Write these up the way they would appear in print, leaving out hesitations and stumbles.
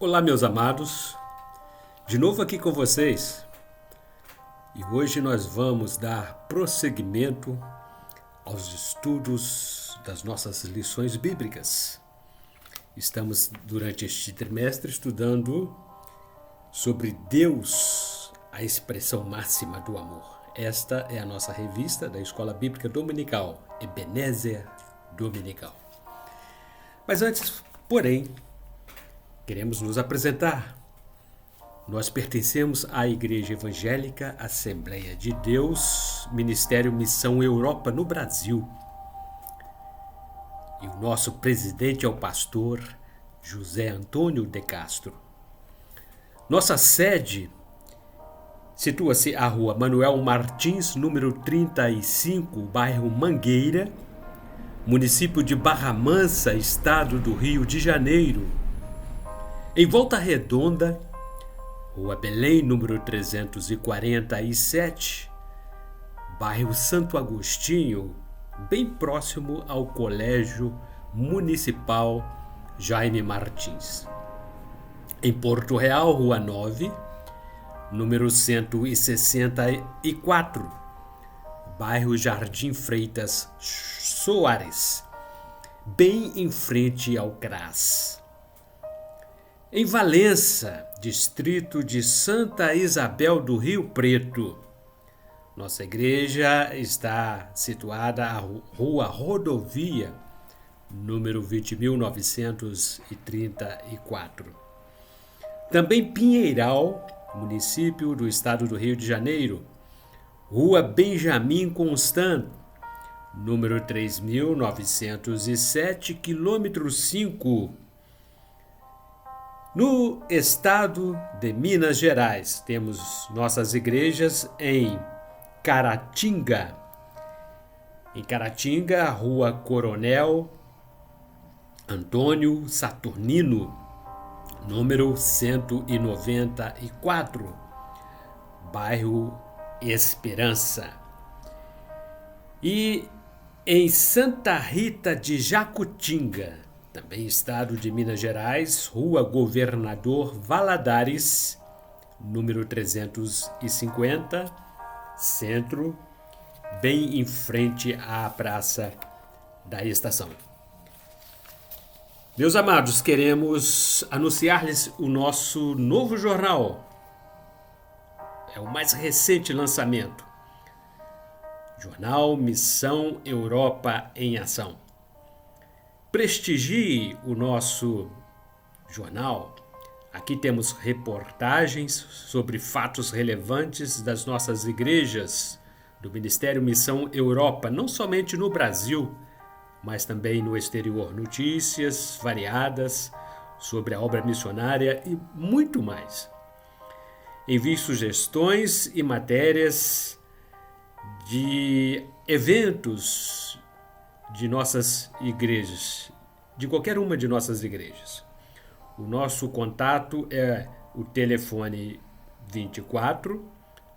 Olá, meus amados, de novo aqui com vocês e hoje nós vamos dar prosseguimento aos estudos das nossas lições bíblicas. Estamos durante este trimestre estudando sobre Deus, a expressão máxima do amor. Esta é a nossa revista da Escola Bíblica Dominical, Ebenezer Dominical. Mas antes, porém, queremos nos apresentar. Nós pertencemos à Igreja Evangélica Assembleia de Deus, Ministério Missão Europa no Brasil. E o nosso presidente é o pastor José Antônio de Castro. Nossa sede situa-se à rua Manuel Martins, número 35, bairro Mangueira, município de Barra Mansa, estado do Rio de Janeiro. Em Volta Redonda, Rua Belém, número 347, bairro Santo Agostinho, bem próximo ao Colégio Municipal Jaime Martins. Em Porto Real, Rua 9, número 164, bairro Jardim Freitas Soares, bem em frente ao CRAS. Em Valença, distrito de Santa Isabel do Rio Preto, nossa igreja está situada à Rua Rodovia, número 20.934. Também Pinheiral, município do estado do Rio de Janeiro, Rua Benjamin Constant, número 3.907, quilômetro 5. No estado de Minas Gerais, temos nossas igrejas em Caratinga. Em Caratinga, Rua Coronel Antônio Saturnino, número 194, bairro Esperança. E em Santa Rita de Jacutinga, também estado de Minas Gerais, Rua Governador Valadares, número 350, centro, bem em frente à Praça da Estação. Meus amados, queremos anunciar-lhes o nosso novo jornal. É o mais recente lançamento. Jornal Missão Europa em Ação. Prestigie o nosso jornal. Aqui temos reportagens sobre fatos relevantes das nossas igrejas do Ministério Missão Europa, não somente no Brasil, mas também no exterior. Notícias variadas sobre a obra missionária e muito mais. Envie sugestões e matérias de eventos de nossas igrejas, de qualquer uma de nossas igrejas. O nosso contato é o telefone 24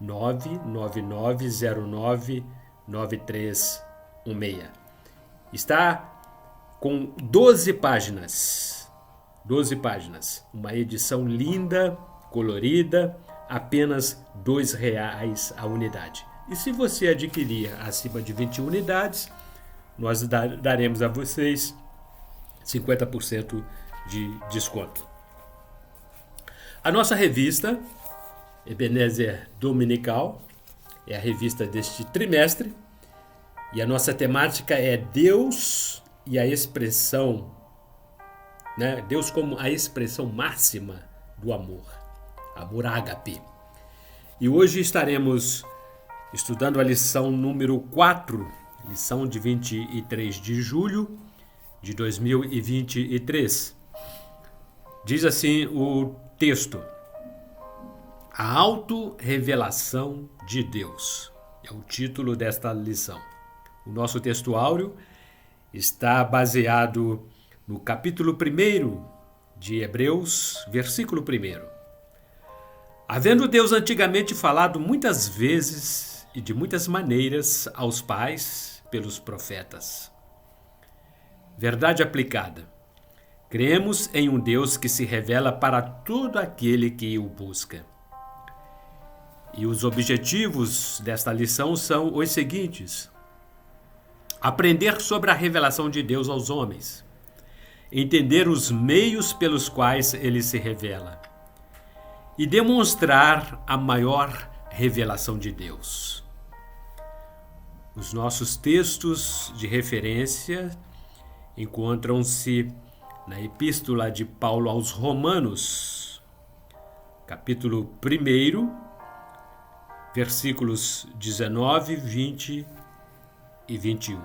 99909 9316. Está com 12 páginas, uma edição linda, colorida, apenas R$2 a unidade. E se você adquirir acima de 20 unidades, nós daremos a vocês 50% de desconto. A nossa revista, Ebenezer Dominical, é a revista deste trimestre, e a nossa temática é Deus e a expressão, Deus como a expressão máxima do amor, amor ágape. E hoje estaremos estudando a lição número 4, lição de 23 de julho de 2023. Diz assim o texto: A autorrevelação de Deus é o título desta lição. O nosso texto áureo está baseado no capítulo 1 de Hebreus, versículo 1. Havendo Deus antigamente falado muitas vezes e de muitas maneiras aos pais pelos profetas. Verdade aplicada. Cremos em um Deus que se revela para todo aquele que o busca. E os objetivos desta lição são os seguintes: aprender sobre a revelação de Deus aos homens, entender os meios pelos quais ele se revela e demonstrar a maior revelação de Deus. Os nossos textos de referência encontram-se na Epístola de Paulo aos Romanos, capítulo 1, versículos 19, 20 e 21.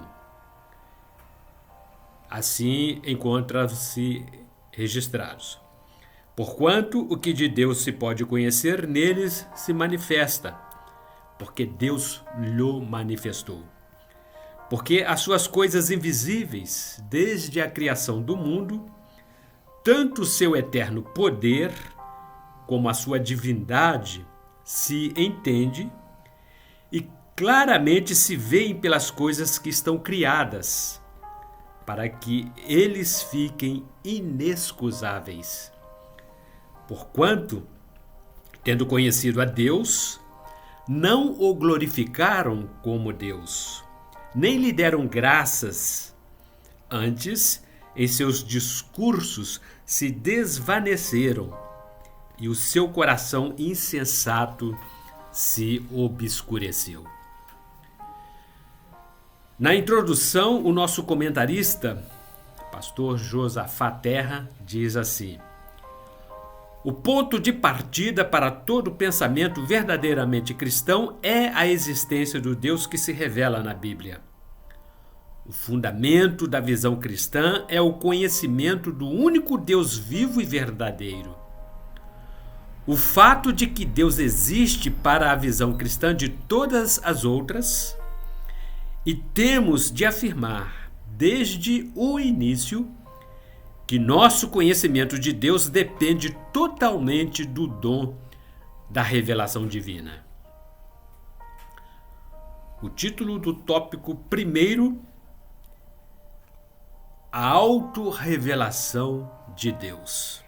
Assim encontram-se registrados: porquanto o que de Deus se pode conhecer neles se manifesta, porque Deus lhe manifestou. Porque as suas coisas invisíveis, desde a criação do mundo, tanto o seu eterno poder como a sua divindade se entende e claramente se veem pelas coisas que estão criadas, para que eles fiquem inexcusáveis. Porquanto, tendo conhecido a Deus, não o glorificaram como Deus, nem lhe deram graças. Antes, em seus discursos se desvaneceram, e o seu coração insensato se obscureceu. Na introdução, o nosso comentarista, pastor Josafá Terra, diz assim: o ponto de partida para todo pensamento verdadeiramente cristão é a existência do Deus que se revela na Bíblia. O fundamento da visão cristã é o conhecimento do único Deus vivo e verdadeiro. O fato de que Deus existe para a visão cristã de todas as outras, e temos de afirmar desde o início que nosso conhecimento de Deus depende totalmente do dom da revelação divina. O título do tópico primeiro: a autorrevelação de Deus.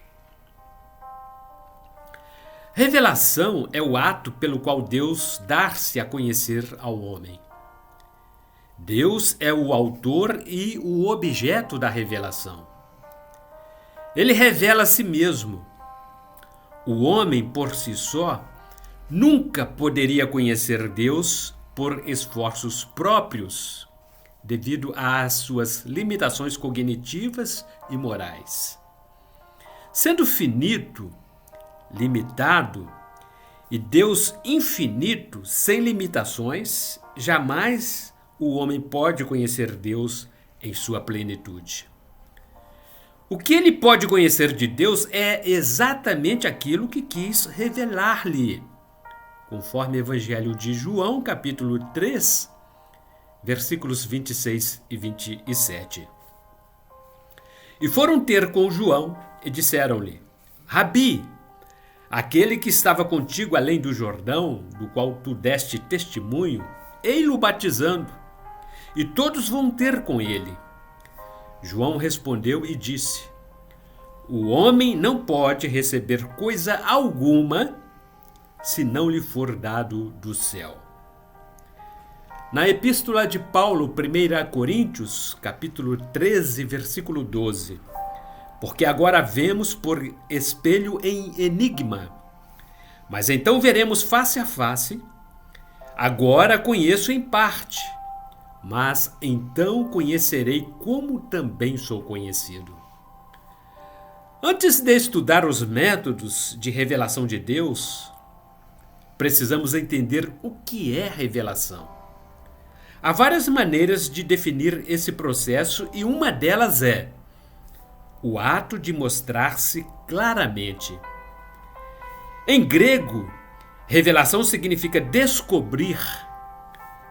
Revelação é o ato pelo qual Deus dá-se a conhecer ao homem. Deus é o autor e o objeto da revelação. Ele revela a si mesmo. O homem, por si só, nunca poderia conhecer Deus por esforços próprios, devido às suas limitações cognitivas e morais. Sendo finito, limitado, e Deus infinito, sem limitações, jamais o homem pode conhecer Deus em sua plenitude. O que ele pode conhecer de Deus é exatamente aquilo que quis revelar-lhe, conforme o Evangelho de João, capítulo 3, versículos 26 e 27. E foram ter com João e disseram-lhe: Rabi, aquele que estava contigo além do Jordão, do qual tu deste testemunho, ei-lo batizando, e todos vão ter com ele. João respondeu e disse: o homem não pode receber coisa alguma se não lhe for dado do céu. Na Epístola de Paulo, 1 Coríntios, capítulo 13, versículo 12: porque agora vemos por espelho em enigma, mas então veremos face a face. Agora conheço em parte, mas então conhecerei como também sou conhecido. Antes de estudar os métodos de revelação de Deus, precisamos entender o que é revelação. Há várias maneiras de definir esse processo e uma delas é o ato de mostrar-se claramente. Em grego, revelação significa descobrir,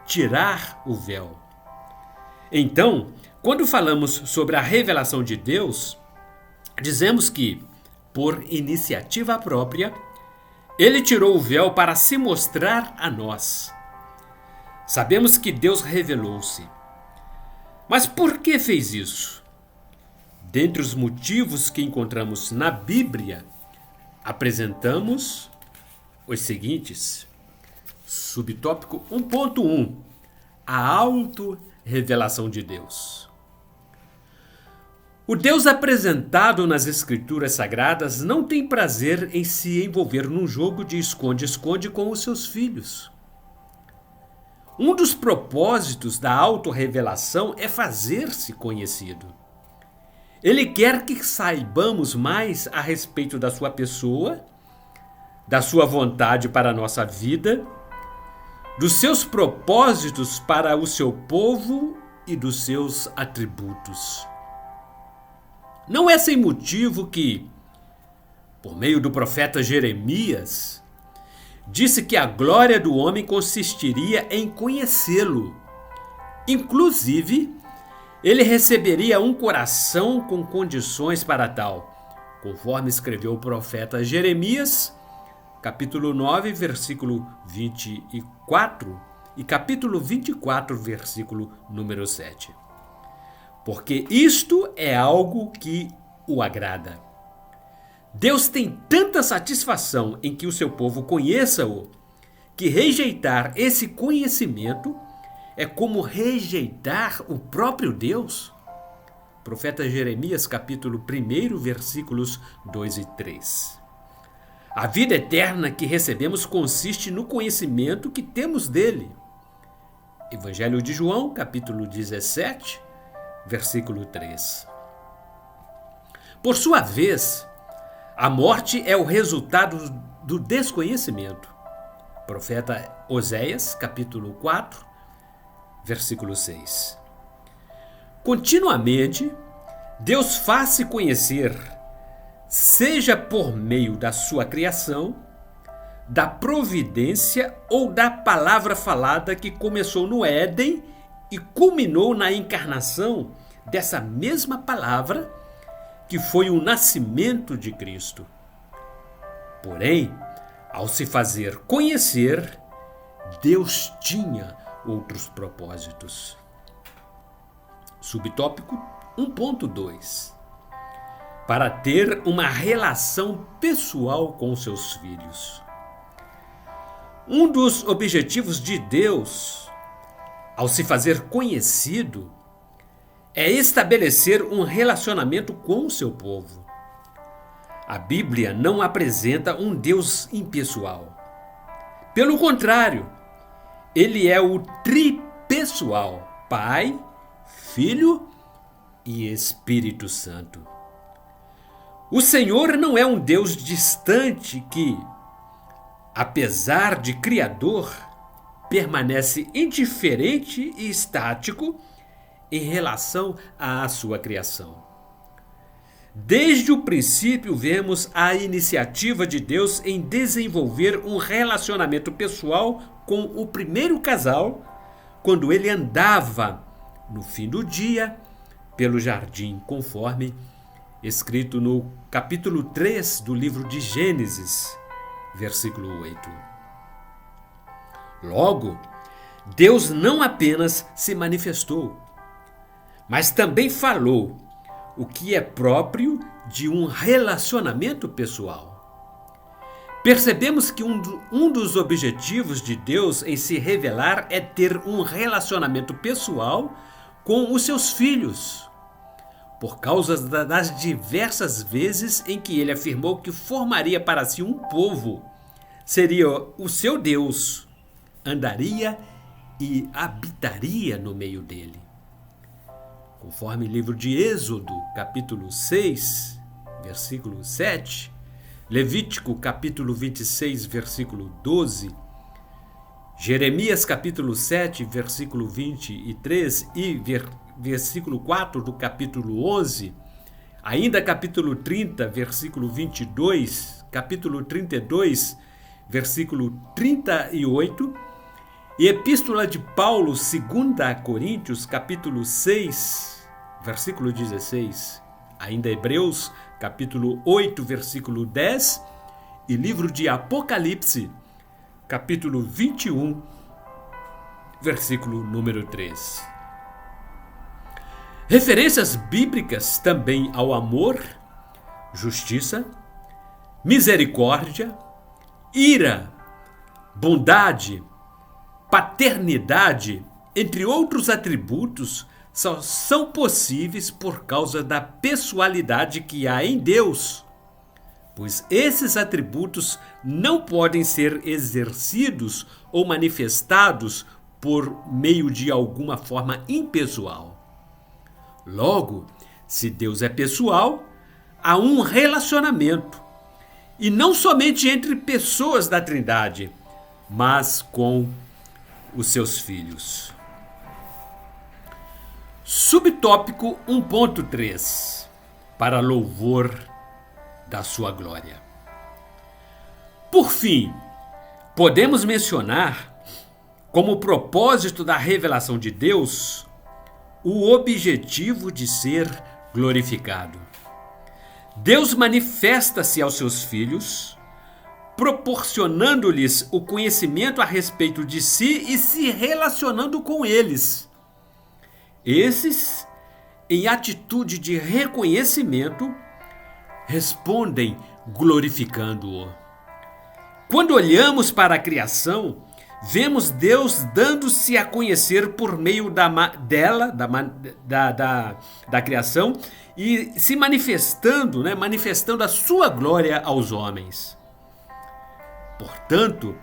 tirar o véu. Então, quando falamos sobre a revelação de Deus, dizemos que, por iniciativa própria, Ele tirou o véu para se mostrar a nós. Sabemos que Deus revelou-se. Mas por que fez isso? Dentre os motivos que encontramos na Bíblia, apresentamos os seguintes. Subtópico 1.1: a autorrevelação de Deus. O Deus apresentado nas Escrituras Sagradas não tem prazer em se envolver num jogo de esconde-esconde com os seus filhos. Um dos propósitos da autorrevelação é fazer-se conhecido. Ele quer que saibamos mais a respeito da sua pessoa, da sua vontade para a nossa vida, dos seus propósitos para o seu povo e dos seus atributos. Não é sem motivo que, por meio do profeta Jeremias, disse que a glória do homem consistiria em conhecê-lo. Inclusive, ele receberia um coração com condições para tal, conforme escreveu o profeta Jeremias, capítulo 9, versículo 24 e capítulo 24, versículo número 7. Porque isto é algo que o agrada. Deus tem tanta satisfação em que o seu povo conheça-o, que rejeitar esse conhecimento é como rejeitar o próprio Deus. Profeta Jeremias, capítulo 1, versículos 2 e 3. A vida eterna que recebemos consiste no conhecimento que temos dele. Evangelho de João, capítulo 17, versículo 3. Por sua vez, a morte é o resultado do desconhecimento. Profeta Oséias, capítulo 4, versículo 6. Continuamente, Deus faz-se conhecer, seja por meio da sua criação, da providência ou da palavra falada que começou no Éden e culminou na encarnação dessa mesma palavra, que foi o nascimento de Cristo. Porém, ao se fazer conhecer, Deus tinha outros propósitos. Subtópico 1.2: para ter uma relação pessoal com seus filhos. Um dos objetivos de Deus, ao se fazer conhecido, é estabelecer um relacionamento com o seu povo. A Bíblia não apresenta um Deus impessoal. Pelo contrário, ele é o tripessoal: Pai, Filho e Espírito Santo. O Senhor não é um Deus distante que, apesar de Criador, permanece indiferente e estático em relação à sua criação. Desde o princípio, vemos a iniciativa de Deus em desenvolver um relacionamento pessoal com o primeiro casal, quando ele andava no fim do dia pelo jardim, conforme escrito no capítulo 3 do livro de Gênesis, versículo 8. Logo, Deus não apenas se manifestou, mas também falou, o que é próprio de um relacionamento pessoal. Percebemos que um dos objetivos de Deus em se revelar é ter um relacionamento pessoal com os seus filhos, por causa das diversas vezes em que ele afirmou que formaria para si um povo, seria o seu Deus, andaria e habitaria no meio dele. Conforme o livro de Êxodo, capítulo 6, versículo 7, Levítico, capítulo 26, versículo 12, Jeremias, capítulo 7, versículo 23 e versículo 4 do capítulo 11, ainda capítulo 30, versículo 22, capítulo 32, versículo 38, e Epístola de Paulo, 2 Coríntios, capítulo 6, versículo 16, ainda Hebreus, capítulo 8, versículo 10, e livro de Apocalipse, capítulo 21, versículo número 3. Referências bíblicas também ao amor, justiça, misericórdia, ira, bondade, paternidade, entre outros atributos, só são possíveis por causa da pessoalidade que há em Deus, pois esses atributos não podem ser exercidos ou manifestados por meio de alguma forma impessoal. Logo, se Deus é pessoal, há um relacionamento, e não somente entre pessoas da Trindade, mas com os seus filhos. Subtópico 1.3 para louvor da sua glória. Por fim, podemos mencionar como propósito da revelação de Deus o objetivo de ser glorificado. Deus manifesta-se aos seus filhos, proporcionando-lhes o conhecimento a respeito de si e se relacionando com eles. Esses, em atitude de reconhecimento, respondem glorificando-o. Quando olhamos para a criação, vemos Deus dando-se a conhecer por meio da criação e se manifestando, manifestando a sua glória aos homens. Portanto,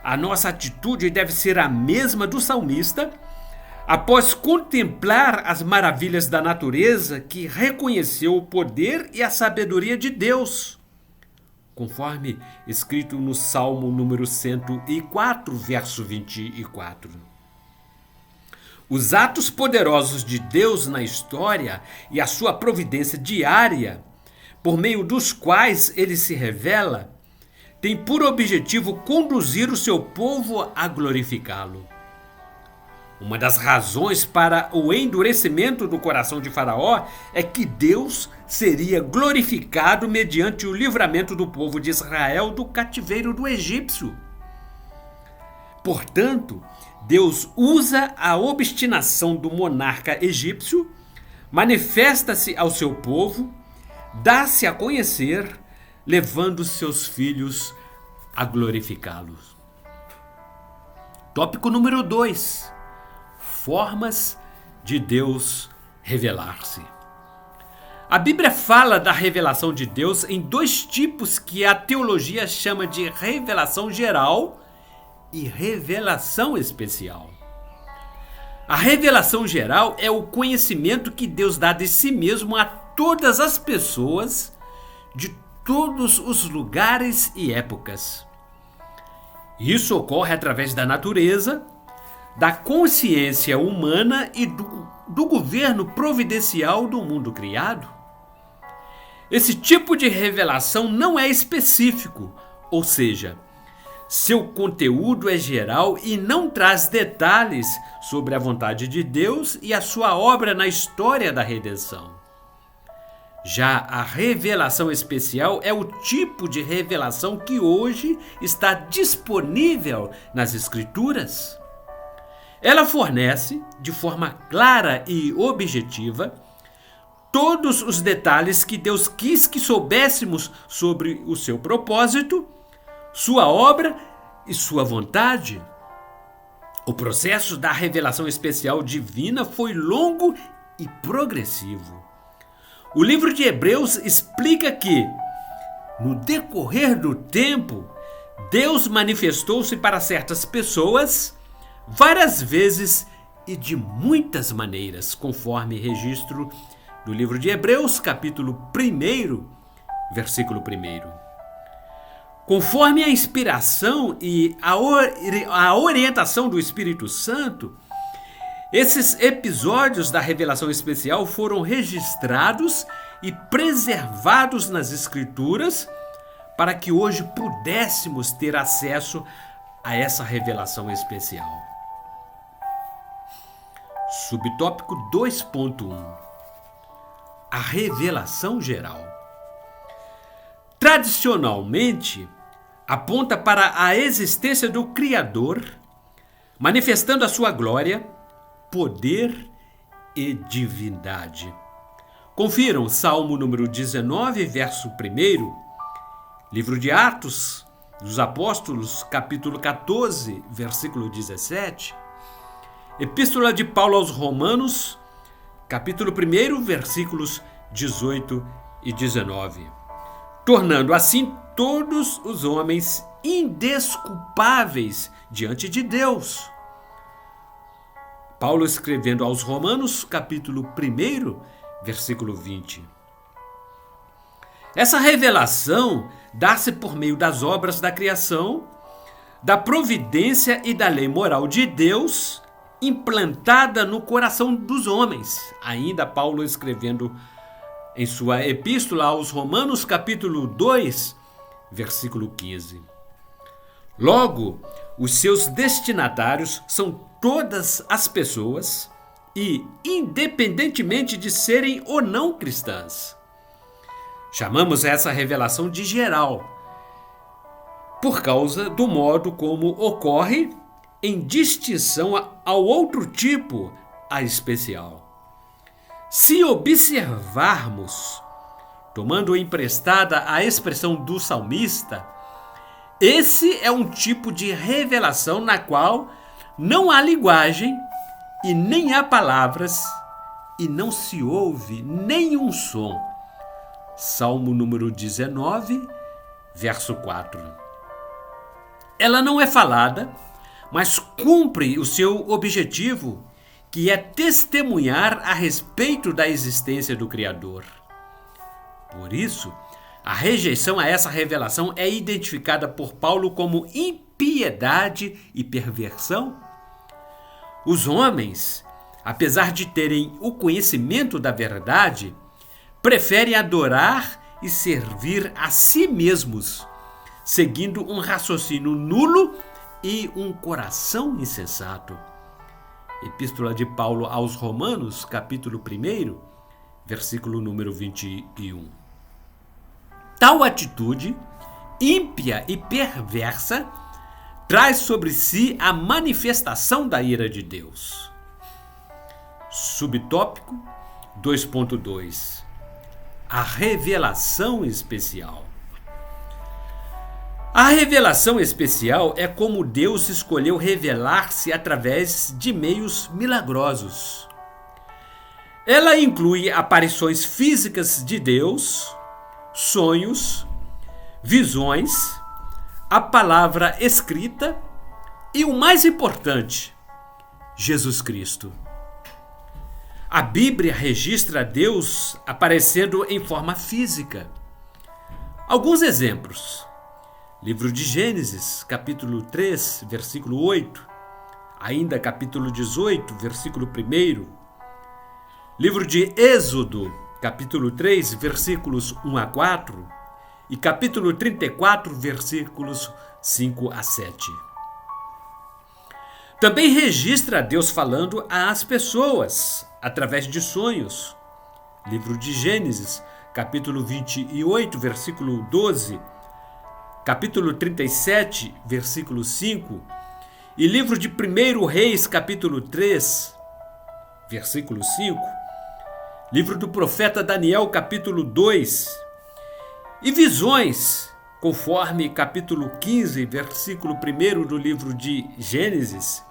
a nossa atitude deve ser a mesma do salmista, após contemplar as maravilhas da natureza, que reconheceu o poder e a sabedoria de Deus, conforme escrito no Salmo número 104, verso 24. Os atos poderosos de Deus na história e a sua providência diária, por meio dos quais ele se revela, têm por objetivo conduzir o seu povo a glorificá-lo. Uma das razões para o endurecimento do coração de Faraó é que Deus seria glorificado mediante o livramento do povo de Israel do cativeiro do egípcio. Portanto, Deus usa a obstinação do monarca egípcio, manifesta-se ao seu povo, dá-se a conhecer, levando seus filhos a glorificá-los. Tópico número 2. Formas de Deus revelar-se. A Bíblia fala da revelação de Deus em dois tipos que a teologia chama de revelação geral e revelação especial. A revelação geral é o conhecimento que Deus dá de si mesmo a todas as pessoas de todos os lugares e épocas. Isso ocorre através da natureza, da consciência humana e do governo providencial do mundo criado. Esse tipo de revelação não é específico, ou seja, seu conteúdo é geral e não traz detalhes sobre a vontade de Deus e a sua obra na história da redenção. Já a revelação especial é o tipo de revelação que hoje está disponível nas Escrituras. Ela fornece, de forma clara e objetiva, todos os detalhes que Deus quis que soubéssemos sobre o seu propósito, sua obra e sua vontade. O processo da revelação especial divina foi longo e progressivo. O livro de Hebreus explica que, no decorrer do tempo, Deus manifestou-se para certas pessoas várias vezes e de muitas maneiras, conforme registro do livro de Hebreus, capítulo 1, versículo 1. Conforme a inspiração e a orientação do Espírito Santo, esses episódios da revelação especial foram registrados e preservados nas Escrituras para que hoje pudéssemos ter acesso a essa revelação especial. Subtópico 2.1. A revelação geral. Tradicionalmente, aponta para a existência do Criador, manifestando a sua glória, poder e divindade. Confiram Salmo número 19, verso 1, livro de Atos dos Apóstolos, capítulo 14, versículo 17, Epístola de Paulo aos Romanos, capítulo 1, versículos 18 e 19, tornando assim todos os homens indesculpáveis diante de Deus. Paulo escrevendo aos Romanos, capítulo 1, versículo 20. Essa revelação dá-se por meio das obras da criação, da providência e da lei moral de Deus implantada no coração dos homens. Ainda Paulo escrevendo em sua epístola aos Romanos, capítulo 2, versículo 15. Logo, os seus destinatários são todas as pessoas e, independentemente de serem ou não cristãs. Chamamos essa revelação de geral, por causa do modo como ocorre em distinção ao outro tipo, a especial. Se observarmos, tomando emprestada a expressão do salmista, esse é um tipo de revelação na qual não há linguagem e nem há palavras e não se ouve nenhum som. Salmo número 19, verso 4. Ela não é falada, mas cumpre o seu objetivo, que é testemunhar a respeito da existência do Criador. Por isso, a rejeição a essa revelação é identificada por Paulo como impiedade e perversão. Os homens, apesar de terem o conhecimento da verdade, preferem adorar e servir a si mesmos, seguindo um raciocínio nulo e um coração insensato. Epístola de Paulo aos Romanos, capítulo 1, versículo número 21. Tal atitude, ímpia e perversa, traz sobre si a manifestação da ira de Deus. Subtópico 2.2. A revelação especial. A revelação especial é como Deus escolheu revelar-se através de meios milagrosos. Ela inclui aparições físicas de Deus, sonhos, visões, a palavra escrita e, o mais importante, Jesus Cristo. A Bíblia registra Deus aparecendo em forma física. Alguns exemplos. Livro de Gênesis, capítulo 3, versículo 8. Ainda capítulo 18, versículo 1. Livro de Êxodo, capítulo 3, versículos 1 a 4. E capítulo 34, versículos 5 a 7. Também registra Deus falando às pessoas através de sonhos. Livro de Gênesis, capítulo 28, versículo 12, capítulo 37, versículo 5, e livro de 1 Reis, capítulo 3, versículo 5, livro do profeta Daniel, capítulo 2, e visões, conforme capítulo 15, versículo 1 do livro de Gênesis,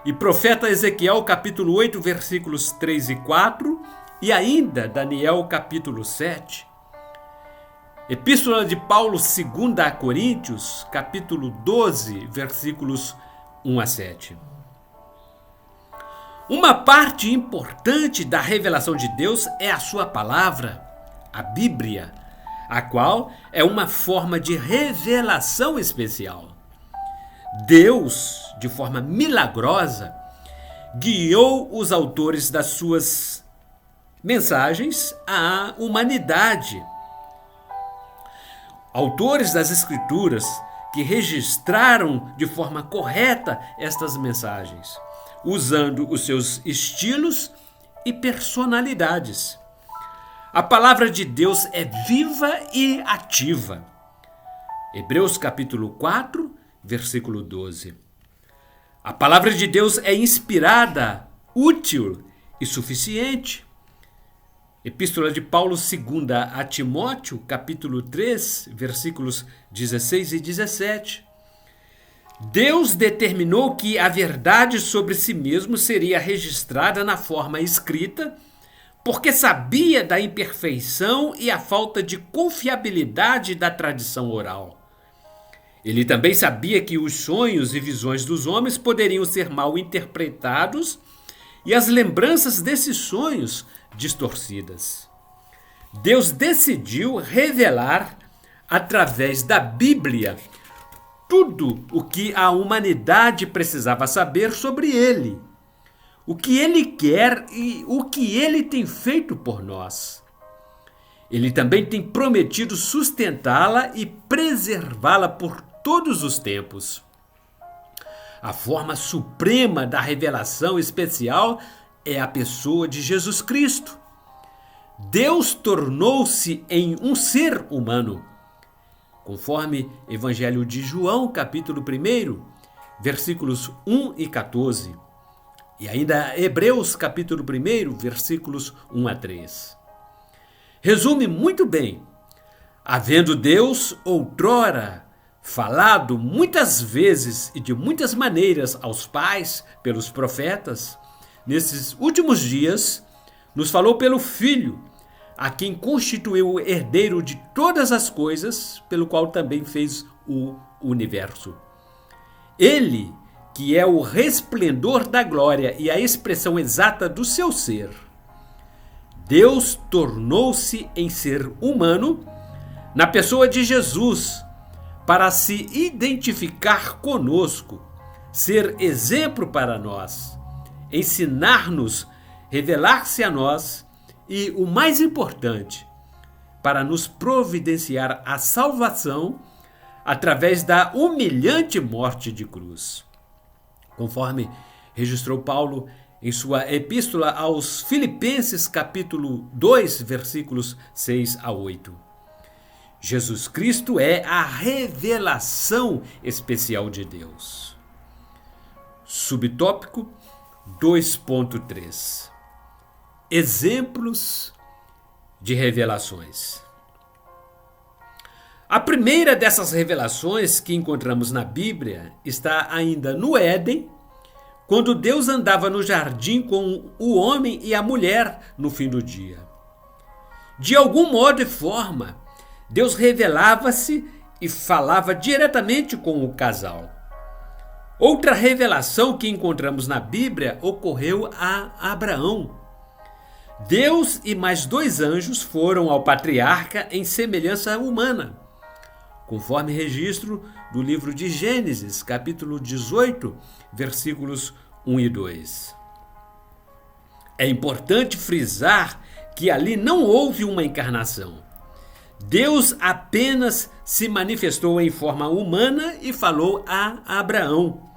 e profeta Ezequiel, capítulo 8, versículos 3 e 4, e ainda Daniel, capítulo 7. Epístola de Paulo, 2 a Coríntios, capítulo 12, versículos 1 a 7. Uma parte importante da revelação de Deus é a sua palavra, a Bíblia, a qual é uma forma de revelação especial. Deus, de forma milagrosa, guiou os autores das suas mensagens à humanidade. Autores das Escrituras que registraram de forma correta estas mensagens, usando os seus estilos e personalidades. A palavra de Deus é viva e ativa. Hebreus capítulo 4, versículo 12. A palavra de Deus é inspirada, útil e suficiente. Epístola de Paulo II a Timóteo, capítulo 3, versículos 16 e 17. Deus determinou que a verdade sobre si mesmo seria registrada na forma escrita, porque sabia da imperfeição e a falta de confiabilidade da tradição oral. Ele também sabia que os sonhos e visões dos homens poderiam ser mal interpretados e as lembranças desses sonhos distorcidas. Deus decidiu revelar, através da Bíblia, tudo o que a humanidade precisava saber sobre ele, o que ele quer e o que ele tem feito por nós. Ele também tem prometido sustentá-la e preservá-la por todos os tempos. A forma suprema da revelação especial é a pessoa de Jesus Cristo. Deus tornou-se em um ser humano, conforme Evangelho de João, capítulo 1, versículos 1 e 14, e ainda Hebreus, capítulo 1, versículos 1 a 3. Resume muito bem: havendo Deus outrora falado muitas vezes e de muitas maneiras aos pais pelos profetas, nesses últimos dias nos falou pelo Filho, a quem constituiu o herdeiro de todas as coisas, pelo qual também fez o universo. Ele, que é o resplendor da glória e a expressão exata do seu ser. Deus tornou-se em ser humano na pessoa de Jesus, para se identificar conosco, ser exemplo para nós, ensinar-nos, revelar-se a nós e, o mais importante, para nos providenciar a salvação através da humilhante morte de cruz. Conforme registrou Paulo em sua epístola aos Filipenses, capítulo 2, versículos 6 a 8. Jesus Cristo é a revelação especial de Deus. Subtópico 2.3. Exemplos de revelações. A primeira dessas revelações que encontramos na Bíblia está ainda no Éden, quando Deus andava no jardim com o homem e a mulher no fim do dia. De algum modo e forma, Deus revelava-se e falava diretamente com o casal. Outra revelação que encontramos na Bíblia ocorreu a Abraão. Deus e mais 2 anjos foram ao patriarca em semelhança humana, conforme registro do livro de Gênesis, capítulo 18, versículos 1 e 2. É importante frisar que ali não houve uma encarnação. Deus apenas se manifestou em forma humana e falou a Abraão.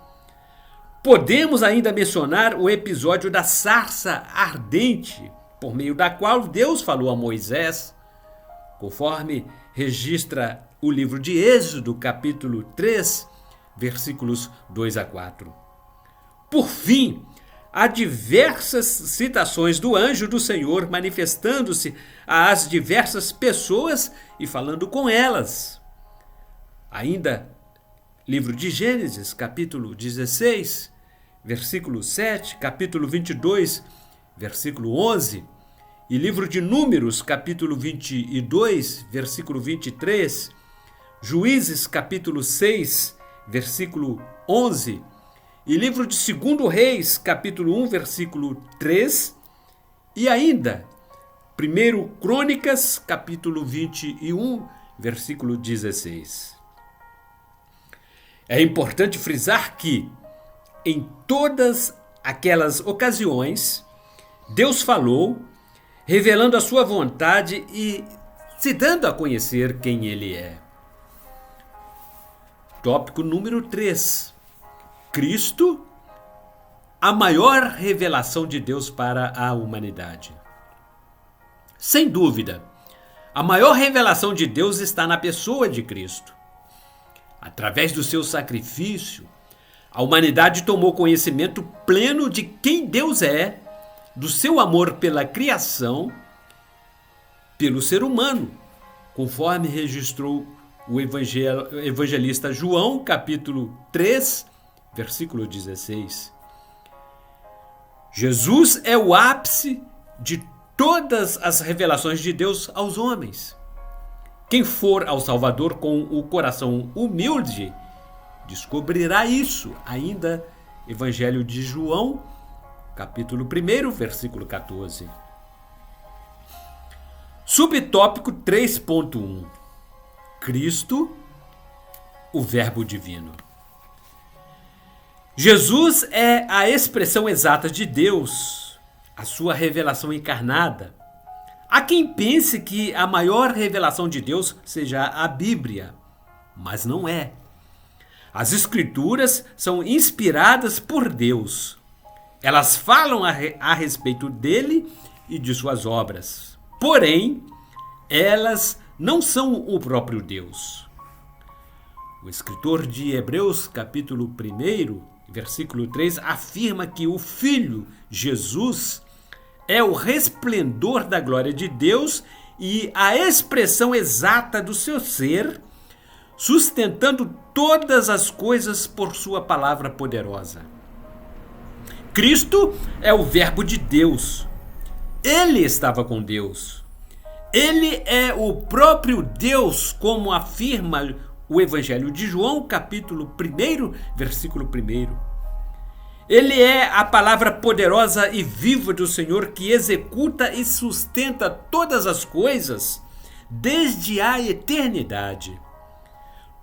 Podemos ainda mencionar o episódio da sarça ardente, por meio da qual Deus falou a Moisés, conforme registra o livro de Êxodo, capítulo 3, versículos 2 a 4. Por fim, há diversas citações do anjo do Senhor manifestando-se às diversas pessoas e falando com elas. Ainda, livro de Gênesis, capítulo 16, versículo 7, capítulo 22, versículo 11, e livro de Números, capítulo 22, versículo 23, Juízes, capítulo 6, versículo 11, e livro de 2 Reis, capítulo 1, versículo 3, e ainda 1 Crônicas, capítulo 21, versículo 16. É importante frisar que, em todas aquelas ocasiões, Deus falou, revelando a sua vontade e se dando a conhecer quem Ele é. Tópico número 3. Cristo, a maior revelação de Deus para a humanidade. Sem dúvida, a maior revelação de Deus está na pessoa de Cristo. Através do seu sacrifício, a humanidade tomou conhecimento pleno de quem Deus é, do seu amor pela criação, pelo ser humano, conforme registrou o evangelista João, capítulo 3, versículo 16. Jesus é o ápice de todas as revelações de Deus aos homens. Quem for ao Salvador com o coração humilde, descobrirá isso, ainda Evangelho de João, capítulo 1, versículo 14. Subtópico 3.1. Cristo, o Verbo Divino. Jesus é a expressão exata de Deus, a sua revelação encarnada. Há quem pense que a maior revelação de Deus seja a Bíblia, mas não é. As Escrituras são inspiradas por Deus. Elas falam a respeito dele e de suas obras. Porém, elas não são o próprio Deus. O escritor de Hebreus, capítulo 1, versículo 3, afirma que o Filho, Jesus, é o resplendor da glória de Deus e a expressão exata do seu ser, sustentando todas as coisas por sua palavra poderosa. Cristo é o Verbo de Deus. Ele estava com Deus. Ele é o próprio Deus, como afirma o Evangelho de João, capítulo 1, versículo 1. Ele é a palavra poderosa e viva do Senhor que executa e sustenta todas as coisas desde a eternidade.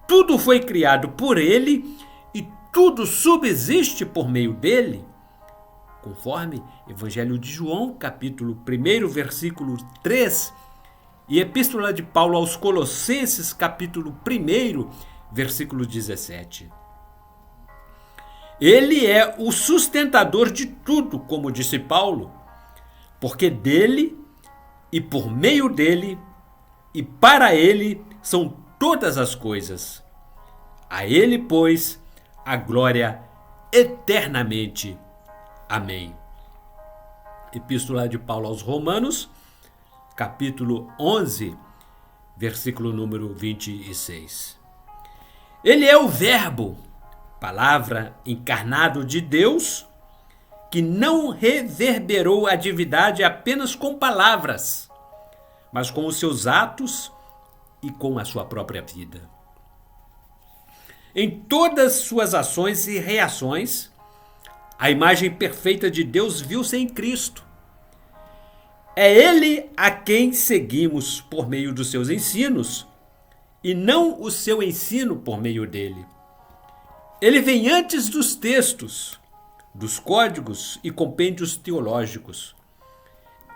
Tudo foi criado por ele e tudo subsiste por meio dele. Conforme Evangelho de João, capítulo 1, versículo 3, e Epístola de Paulo aos Colossenses, capítulo 1, versículo 17. Ele é o sustentador de tudo, como disse Paulo, porque dele e por meio dele e para ele são todas as coisas. A ele, pois, a glória eternamente. Amém. Epístola de Paulo aos Romanos, capítulo 11, versículo número 26. Ele é o Verbo, palavra encarnado de Deus, que não reverberou a divindade apenas com palavras, mas com os seus atos e com a sua própria vida. Em todas suas ações e reações, a imagem perfeita de Deus viu-se em Cristo. É Ele a quem seguimos por meio dos seus ensinos, e não o seu ensino por meio dele. Ele vem antes dos textos, dos códigos e compêndios teológicos.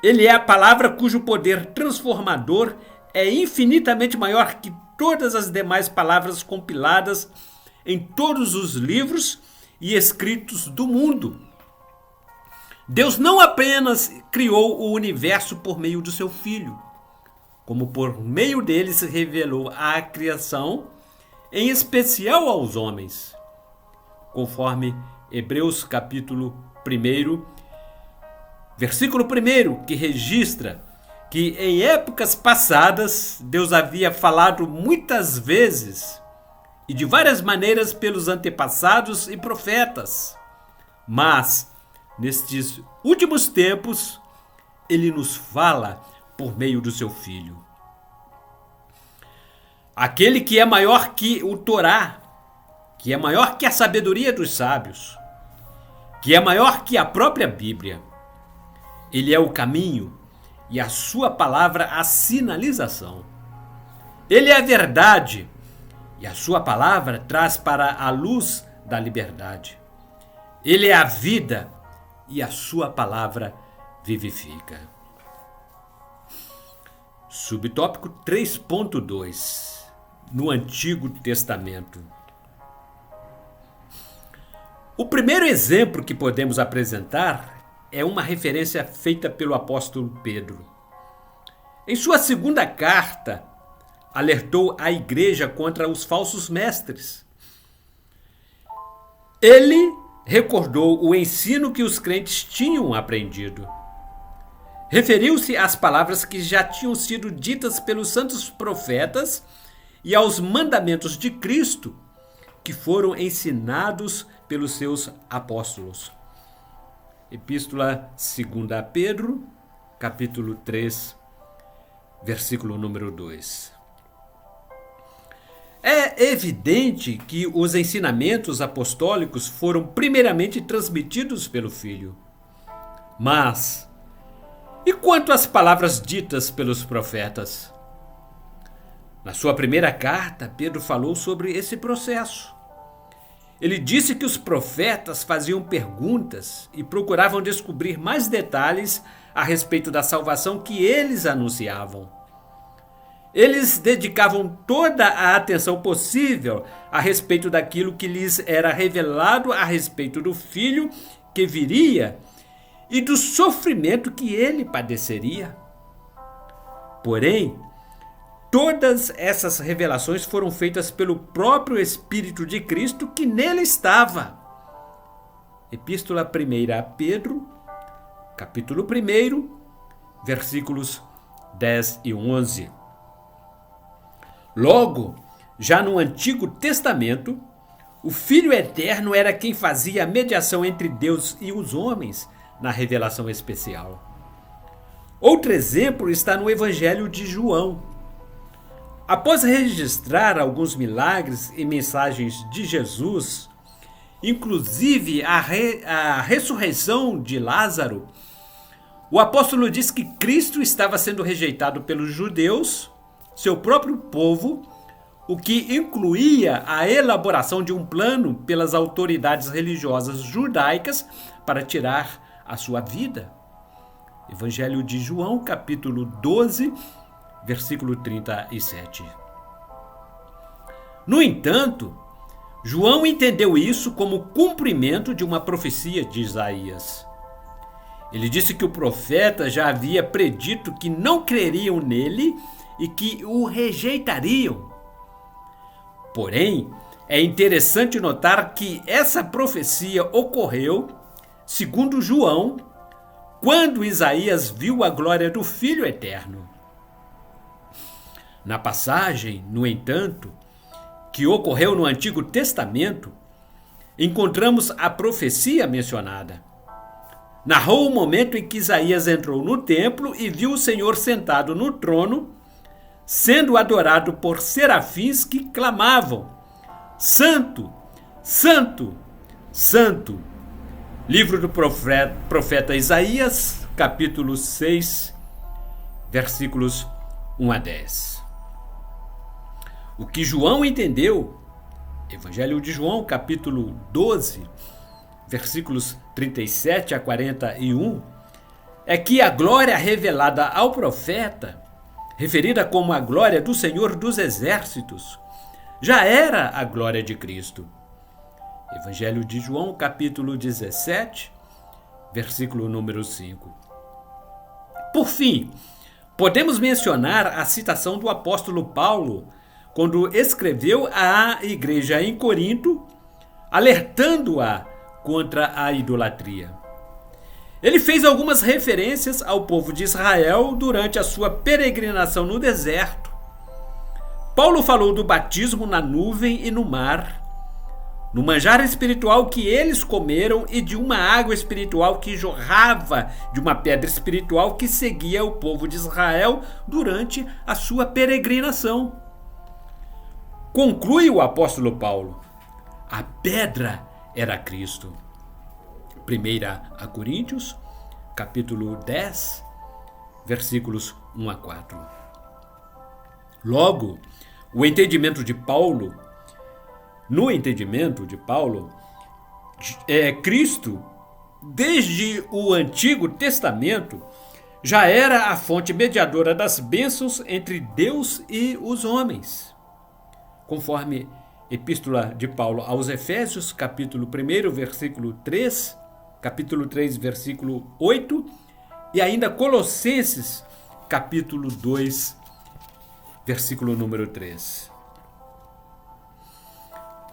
Ele é a palavra cujo poder transformador é infinitamente maior que todas as demais palavras compiladas em todos os livros e escritos do mundo. Deus não apenas criou o universo por meio do seu Filho, como por meio dele se revelou à criação, em especial aos homens, conforme Hebreus capítulo 1, versículo 1, que registra que em épocas passadas Deus havia falado muitas vezes e de várias maneiras pelos antepassados e profetas, mas nestes últimos tempos ele nos fala por meio do seu Filho. Aquele que é maior que o Torá, que é maior que a sabedoria dos sábios, que é maior que a própria Bíblia. Ele é o caminho e a sua palavra a sinalização. Ele é a verdade e a sua palavra traz para a luz da liberdade. Ele é a vida e a sua palavra vivifica. Subtópico 3.2. No Antigo Testamento. O primeiro exemplo que podemos apresentar é uma referência feita pelo apóstolo Pedro. Em sua segunda carta, alertou a igreja contra os falsos mestres. Ele recordou o ensino que os crentes tinham aprendido. referiu-se às palavras que já tinham sido ditas pelos santos profetas e aos mandamentos de Cristo que foram ensinados pelos seus apóstolos. Epístola 2 a Pedro, capítulo 3, versículo número 2. É evidente que os ensinamentos apostólicos foram primeiramente transmitidos pelo Filho. Mas, e quanto às palavras ditas pelos profetas? Na sua primeira carta, Pedro falou sobre esse processo. Ele disse que os profetas faziam perguntas e procuravam descobrir mais detalhes a respeito da salvação que eles anunciavam. Eles dedicavam toda a atenção possível a respeito daquilo que lhes era revelado a respeito do Filho que viria e do sofrimento que ele padeceria. Porém, todas essas revelações foram feitas pelo próprio Espírito de Cristo que nele estava. Epístola 1 a Pedro, capítulo 1, versículos 10 e 11. Logo, já no Antigo Testamento, o Filho Eterno era quem fazia a mediação entre Deus e os homens na revelação especial. Outro exemplo está no Evangelho de João. Após registrar alguns milagres e mensagens de Jesus, inclusive a ressurreição de Lázaro, o apóstolo diz que Cristo estava sendo rejeitado pelos judeus, seu próprio povo, o que incluía a elaboração de um plano pelas autoridades religiosas judaicas para tirar a sua vida. Evangelho de João, capítulo 12, versículo 37. No entanto, João entendeu isso como cumprimento de uma profecia de Isaías. Ele disse que o profeta já havia predito que não creriam nele e que o rejeitariam. Porém, é interessante notar que essa profecia ocorreu, segundo João, quando Isaías viu a glória do Filho Eterno. Na passagem, no entanto, que ocorreu no Antigo Testamento, encontramos a profecia mencionada. Narrou o momento em que Isaías entrou no templo e viu o Senhor sentado no trono, sendo adorado por serafins que clamavam: Santo, Santo, Santo. Livro do profeta Isaías, capítulo 6, versículos 1 a 10. O que João entendeu, Evangelho de João, capítulo 12, versículos 37 a 41, é que a glória revelada ao profeta, referida como a glória do Senhor dos Exércitos, já era a glória de Cristo. Evangelho de João, capítulo 17, versículo número 5. Por fim, podemos mencionar a citação do apóstolo Paulo, quando escreveu à igreja em Corinto, alertando-a contra a idolatria. Ele fez algumas referências ao povo de Israel durante a sua peregrinação no deserto. Paulo falou do batismo na nuvem e no mar, no manjar espiritual que eles comeram e de uma água espiritual que jorrava de uma pedra espiritual que seguia o povo de Israel durante a sua peregrinação. Conclui o apóstolo Paulo: a pedra era Cristo. 1 Coríntios, capítulo 10, versículos 1 a 4. Logo, no entendimento de Paulo, Cristo, desde o Antigo Testamento, já era a fonte mediadora das bênçãos entre Deus e os homens. Conforme Epístola de Paulo aos Efésios, capítulo 1, versículo 3, capítulo 3, versículo 8, e ainda Colossenses, capítulo 2, versículo número 3.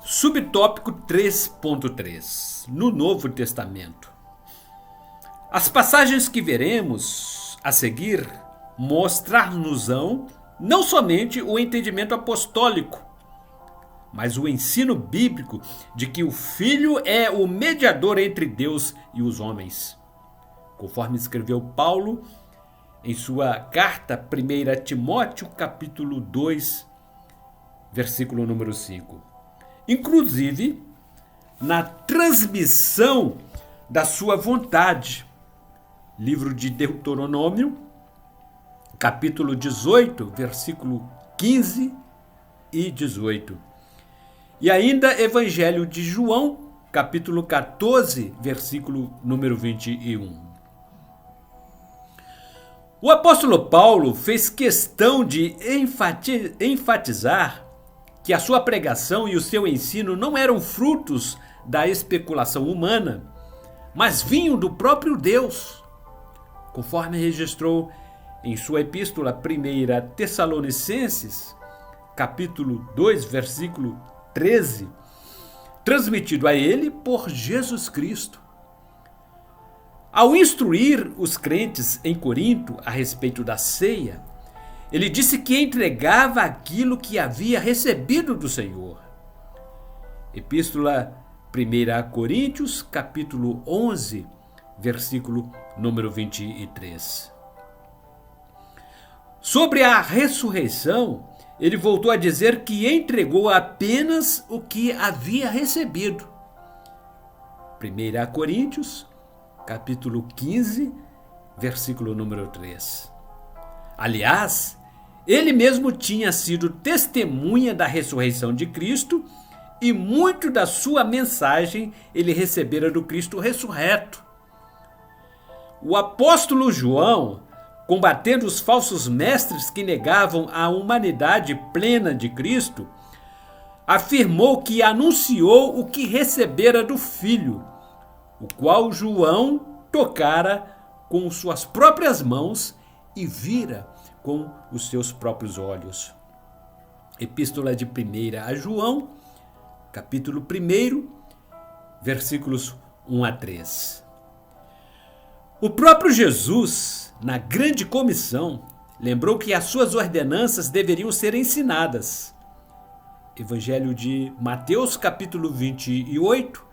Subtópico 3.3. No Novo Testamento. As passagens que veremos a seguir mostrar-nos-ão não somente o entendimento apostólico, mas o ensino bíblico de que o Filho é o mediador entre Deus e os homens. Conforme escreveu Paulo em sua carta 1 Timóteo, capítulo 2, versículo número 5. Inclusive, na transmissão da sua vontade. Livro de Deuteronômio, capítulo 18, versículo 15 e 18. E ainda Evangelho de João, capítulo 14, versículo número 21. O apóstolo Paulo fez questão de enfatizar que a sua pregação e o seu ensino não eram frutos da especulação humana, mas vinham do próprio Deus, conforme registrou em sua epístola 1 Tessalonicenses, capítulo 2, versículo 13, transmitido a ele por Jesus Cristo. Ao instruir os crentes em Corinto a respeito da ceia, ele disse que entregava aquilo que havia recebido do Senhor. Epístola 1 Coríntios, capítulo 11, versículo número 23. Sobre a ressurreição, ele voltou a dizer que entregou apenas o que havia recebido. 1 Coríntios, capítulo 15, versículo número 3. Aliás, ele mesmo tinha sido testemunha da ressurreição de Cristo e muito da sua mensagem ele recebera do Cristo ressurreto. O apóstolo João, combatendo os falsos mestres que negavam a humanidade plena de Cristo, afirmou que anunciou o que recebera do Filho, o qual João tocara com suas próprias mãos e vira com os seus próprios olhos. Epístola de 1 a João, capítulo 1, versículos 1 a 3. O próprio Jesus, na grande comissão, lembrou que as suas ordenanças deveriam ser ensinadas. Evangelho de Mateus, capítulo 28,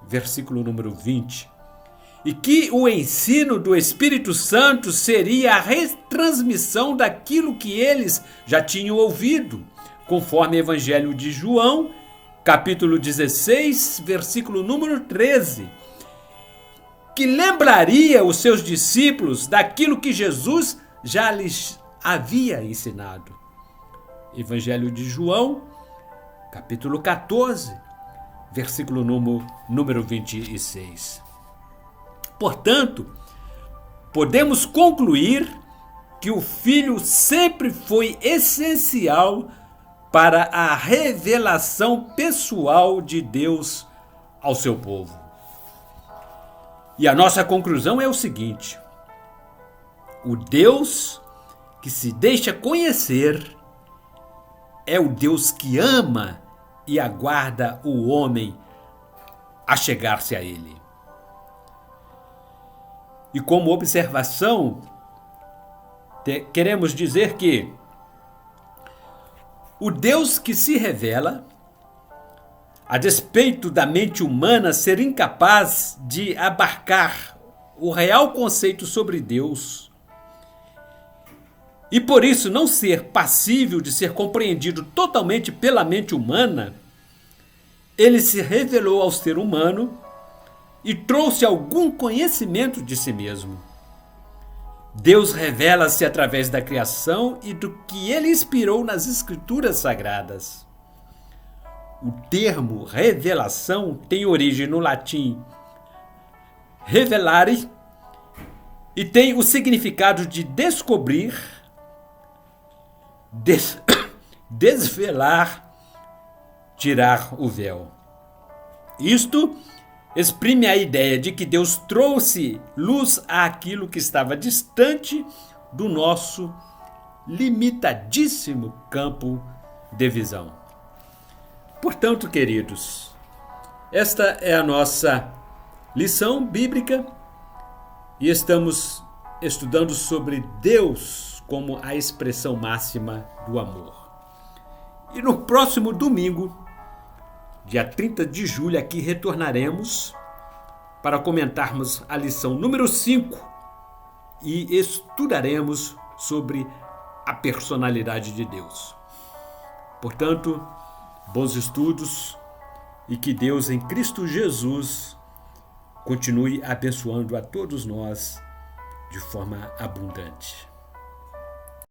versículo número 20. E que o ensino do Espírito Santo seria a retransmissão daquilo que eles já tinham ouvido, conforme Evangelho de João, capítulo 16, versículo número 13, que lembraria os seus discípulos daquilo que Jesus já lhes havia ensinado. Evangelho de João, capítulo 14, versículo número 26. Portanto, podemos concluir que o Filho sempre foi essencial para a revelação pessoal de Deus ao seu povo. E a nossa conclusão é o seguinte: o Deus que se deixa conhecer é o Deus que ama e aguarda o homem a chegar-se a ele. E como observação, queremos dizer que o Deus que se revela, a despeito da mente humana ser incapaz de abarcar o real conceito sobre Deus, e por isso não ser passível de ser compreendido totalmente pela mente humana, ele se revelou ao ser humano e trouxe algum conhecimento de si mesmo. Deus revela-se através da criação e do que ele inspirou nas Escrituras Sagradas. O termo revelação tem origem no latim revelare e tem o significado de descobrir, desvelar, tirar o véu. Isto exprime a ideia de que Deus trouxe luz àquilo que estava distante do nosso limitadíssimo campo de visão. Portanto, queridos, esta é a nossa lição bíblica e estamos estudando sobre Deus como a expressão máxima do amor. E no próximo domingo, dia 30 de julho, aqui retornaremos para comentarmos a lição número 5 e estudaremos sobre a personalidade de Deus. Portanto, bons estudos e que Deus em Cristo Jesus continue abençoando a todos nós de forma abundante.